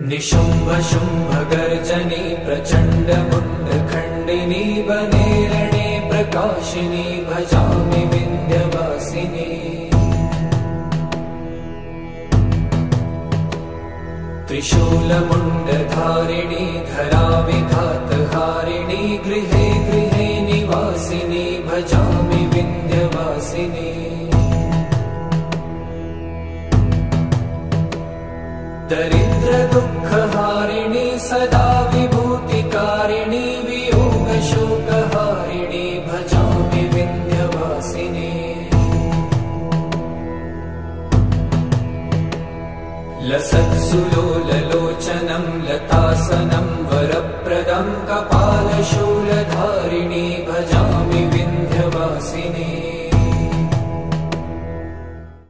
निशुम्भ शुम्भ गर्जनी प्रचण्ड मुण्ड खण्डिनी वने रणे प्रकाशिनी भजामि विन्ध्यवासिनी। त्रिशूलमुण्डधारिणी धराविघातहारिणी गृहे गृहे निवासिनी भजामि विन्ध्यवासिनी। दरिद्र दुःखहारिणी सदा विभूतिकारिणी वियोग शोकहारिणी भजामि विन्ध्यवासिनी। लसत्सुलोललोचनं लतासनं वरप्रदं कपालशूल